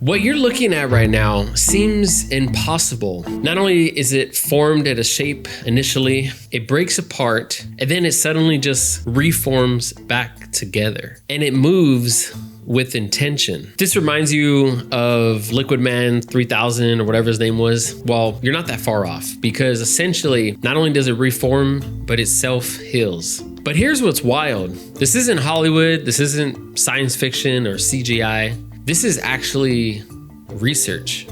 What you're looking at right now seems impossible. Not only is it formed at a shape initially, it breaks apart, and then it suddenly just reforms back together. And it moves with intention. This reminds you of Liquid Man 3000 or whatever his name was. Well, you're not that far off, because essentially, not only does it reform, but it self-heals. But here's what's wild. This isn't Hollywood, this isn't science fiction or CGI. This is actually research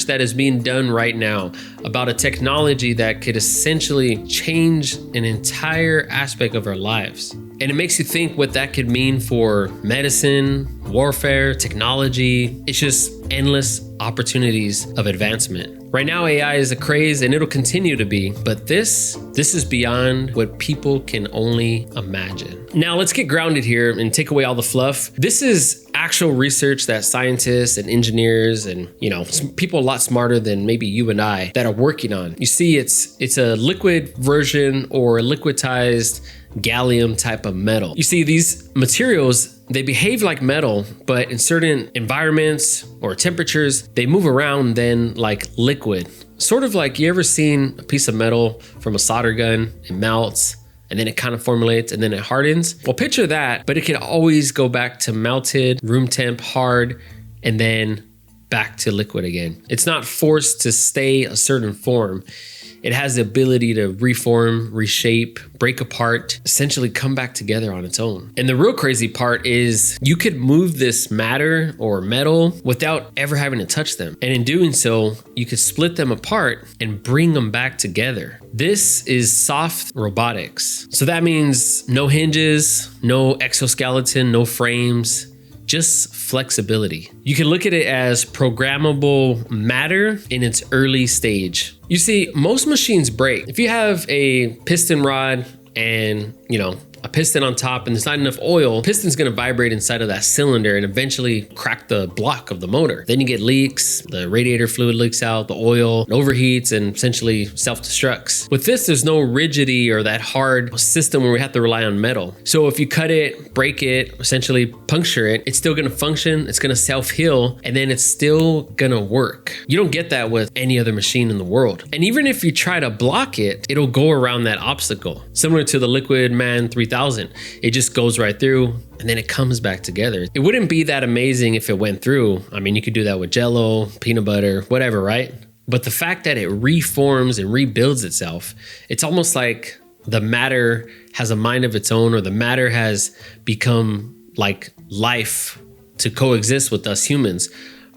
that is being done right now about a technology that could essentially change an entire aspect of our lives. And it makes you think what that could mean for medicine, warfare, technology. It's just endless opportunities of advancement. Right now, AI is a craze and it'll continue to be, but this is beyond what people can only imagine. Now let's get grounded here and take away all the fluff. This is actual research that scientists and engineers and, people a lot smarter than maybe you and I that are working on. You see, it's a liquid version or a liquidized gallium type of metal. You see, these materials, they behave like metal, but in certain environments or temperatures, they move around then like liquid. Sort of like, you ever seen a piece of metal from a solder gun? It melts and then it kind of formulates and then it hardens. Well, picture that, but it can always go back to melted, room temp, hard, and then back to liquid again. It's not forced to stay a certain form. It has the ability to reform, reshape, break apart, essentially come back together on its own. And the real crazy part is you could move this matter or metal without ever having to touch them. And in doing so, you could split them apart and bring them back together. This is soft robotics. So that means no hinges, no exoskeleton, no frames, just flexibility. You can look at it as programmable matter in its early stage. You see, most machines break. If you have a piston rod and, a piston on top and there's not enough oil, piston's gonna vibrate inside of that cylinder and eventually crack the block of the motor. Then you get leaks, the radiator fluid leaks out, the oil overheats and essentially self-destructs. With this, there's no rigidity or that hard system where we have to rely on metal. So if you cut it, break it, essentially puncture it, it's still gonna function, it's gonna self-heal, and then it's still gonna work. You don't get that with any other machine in the world. And even if you try to block it, it'll go around that obstacle. Similar to the Liquid Man 3000. It just goes right through and then it comes back together. It wouldn't be that amazing if it went through. I mean, you could do that with Jello, peanut butter, whatever, right? But the fact that it reforms and rebuilds itself, it's almost like the matter has a mind of its own, or the matter has become like life to coexist with us humans,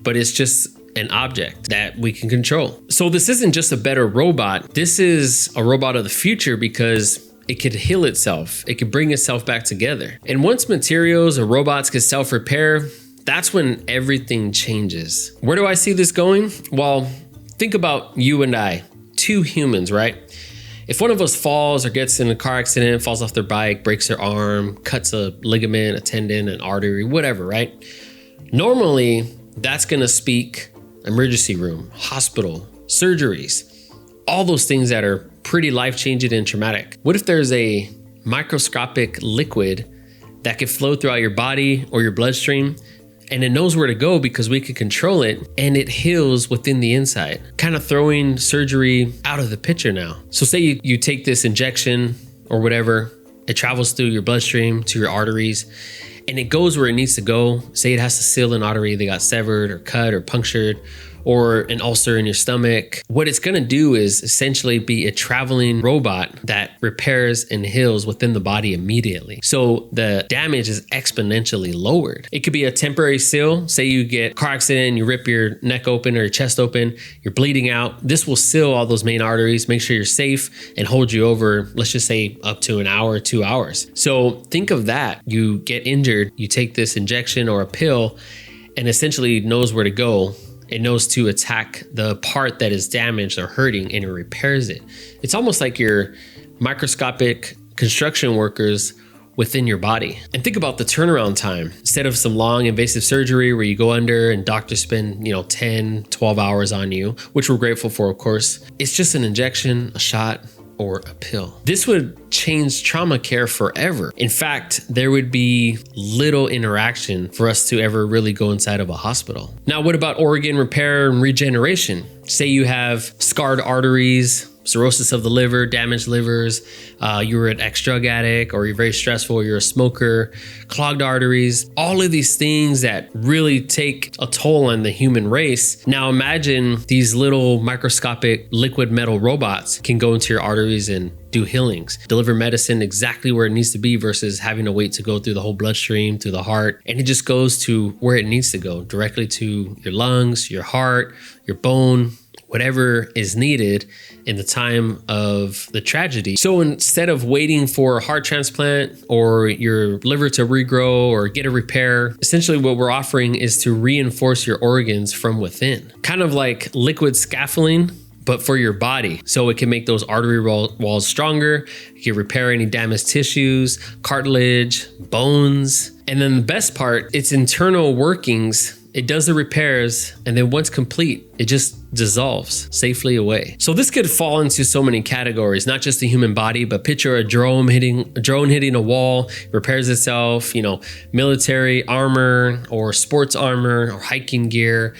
but it's just an object that we can control. So this isn't just a better robot. This is a robot of the future because it could heal itself. It could bring itself back together. And once materials or robots can self-repair, that's when everything changes. Where do I see this going? Well, think about you and I, two humans, right? If one of us falls or gets in a car accident, falls off their bike, breaks their arm, cuts a ligament, a tendon, an artery, whatever, right? Normally, that's gonna speak emergency room, hospital, surgeries, all those things that are pretty life-changing and traumatic. What if there's a microscopic liquid that could flow throughout your body or your bloodstream, and it knows where to go because we can control it, and it heals within the inside, kind of throwing surgery out of the picture now. So say you take this injection or whatever, it travels through your bloodstream to your arteries, and it goes where it needs to go. Say it has to seal an artery that got severed or cut or punctured, or an ulcer in your stomach. What it's gonna do is essentially be a traveling robot that repairs and heals within the body immediately. So the damage is exponentially lowered. It could be a temporary seal. Say you get a car accident, you rip your neck open or your chest open, you're bleeding out. This will seal all those main arteries, make sure you're safe, and hold you over, let's just say up to an hour, 2 hours. So think of that. You get injured, you take this injection or a pill, and essentially knows where to go. It knows to attack the part that is damaged or hurting, and it repairs it. It's almost like your microscopic construction workers within your body. And think about the turnaround time. Instead of some long invasive surgery where you go under and doctors spend 10, 12 hours on you, which we're grateful for, of course, it's just an injection, a shot, or a pill. This would change trauma care forever. In fact, there would be little interaction for us to ever really go inside of a hospital. Now, what about organ repair and regeneration? Say you have scarred arteries, cirrhosis of the liver, damaged livers, you were an ex-drug addict, or you're very stressful, you're a smoker, clogged arteries, all of these things that really take a toll on the human race. Now imagine these little microscopic liquid metal robots can go into your arteries and do healings, deliver medicine exactly where it needs to be versus having to wait to go through the whole bloodstream, through the heart. And it just goes to where it needs to go, directly to your lungs, your heart, your bone, whatever is needed in the time of the tragedy. So instead of waiting for a heart transplant or your liver to regrow or get a repair, essentially what we're offering is to reinforce your organs from within. Kind of like liquid scaffolding, but for your body. So it can make those artery walls stronger. It can repair any damaged tissues, cartilage, bones. And then the best part, its internal workings, it does the repairs, and then once complete, it just dissolves safely away. So this could fall into so many categories, not just the human body, but picture a drone hitting a wall, repairs itself, military armor or sports armor or hiking gear,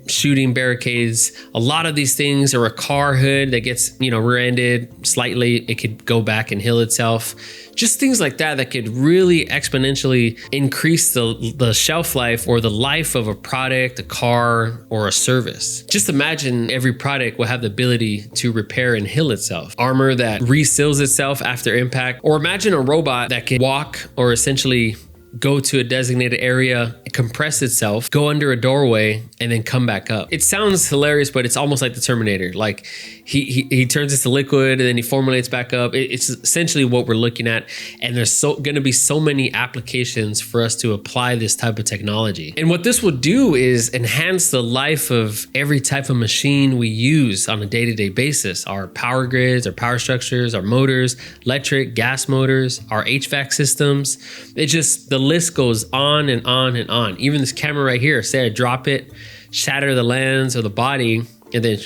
shooting barricades. A lot of these things, or a car hood that gets, rear-ended slightly, it could go back and heal itself. Just things like that could really exponentially increase the shelf life or the life of a product, a car, or a service. Just imagine every product will have the ability to repair and heal itself. Armor that reseals itself after impact, or imagine a robot that can walk or essentially go to a designated area, compress itself, go under a doorway, and then come back up. It sounds hilarious, but it's almost like the Terminator. Like he turns into liquid and then he formulates back up. It's essentially what we're looking at. And there's going to be so many applications for us to apply this type of technology. And what this will do is enhance the life of every type of machine we use on a day-to-day basis. Our power grids, our power structures, our motors, electric, gas motors, our HVAC systems. The list goes on and on and on. Even this camera right here, say I drop it, shatter the lens or the body, and then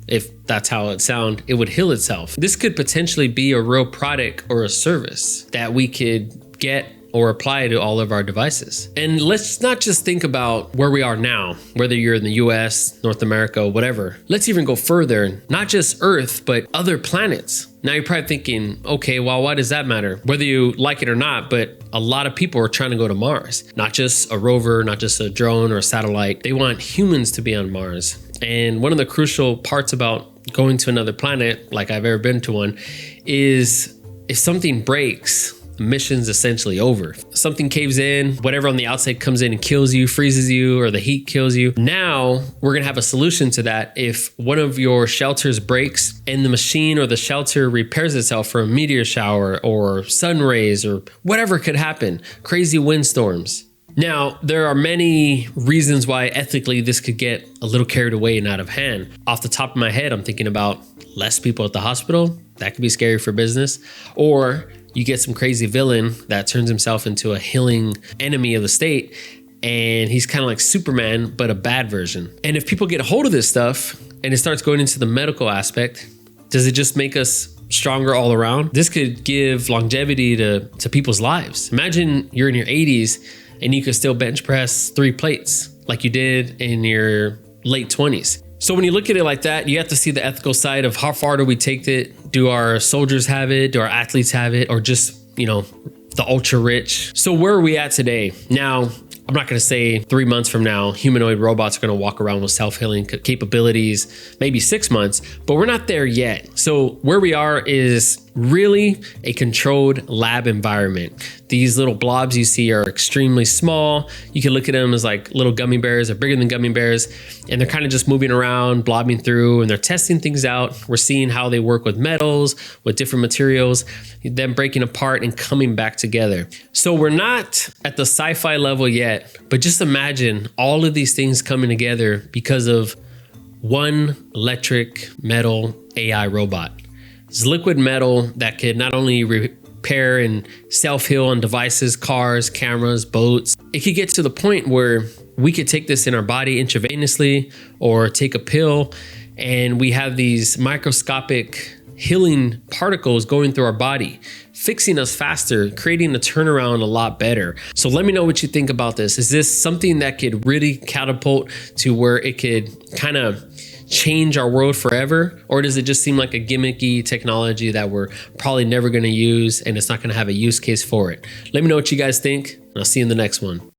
if that's how it sounds, it would heal itself. This could potentially be a real product or a service that we could get or apply to all of our devices. And let's not just think about where we are now, whether you're in the US, North America, whatever. Let's even go further, not just Earth, but other planets. Now you're probably thinking, okay, well, why does that matter? Whether you like it or not, but a lot of people are trying to go to Mars. Not just a rover, not just a drone or a satellite. They want humans to be on Mars. And one of the crucial parts about going to another planet, like I've ever been to one, is if something breaks, the mission's essentially over. Something caves in, whatever on the outside comes in and kills you, freezes you, or the heat kills you. Now we're gonna have a solution to that. If one of your shelters breaks and the machine or the shelter repairs itself from a meteor shower or sun rays or whatever could happen, crazy windstorms. Now, there are many reasons why ethically this could get a little carried away and out of hand. Off the top of my head, I'm thinking about less people at the hospital. That could be scary for business. Or you get some crazy villain that turns himself into a healing enemy of the state, and he's kind of like Superman, but a bad version. And if people get a hold of this stuff and it starts going into the medical aspect, does it just make us stronger all around? This could give longevity to people's lives. Imagine you're in your 80s and you could still bench press 3 plates like you did in your late 20s. So when you look at it like that, you have to see the ethical side of how far do we take it? Do our soldiers have it? Do our athletes have it? Or just, the ultra rich? So where are we at today? Now, I'm not going to say 3 months from now, humanoid robots are going to walk around with self-healing capabilities, maybe 6 months, but we're not there yet. So where we are is really a controlled lab environment. These little blobs you see are extremely small. You can look at them as like little gummy bears. They're bigger than gummy bears, and they're kind of just moving around, blobbing through, and they're testing things out. We're seeing how they work with metals, with different materials, them breaking apart and coming back together. So we're not at the sci-fi level yet, but just imagine all of these things coming together because of one electric metal AI robot. It's liquid metal that could not only repair and self-heal on devices, cars, cameras, boats. It could get to the point where we could take this in our body intravenously or take a pill, and we have these microscopic healing particles going through our body, fixing us faster, creating a turnaround a lot better. So let me know what you think about this. Is this something that could really catapult to where it could kind of change our world forever? Or does it just seem like a gimmicky technology that we're probably never going to use and it's not going to have a use case for it? Let me know what you guys think, and I'll see you in the next one.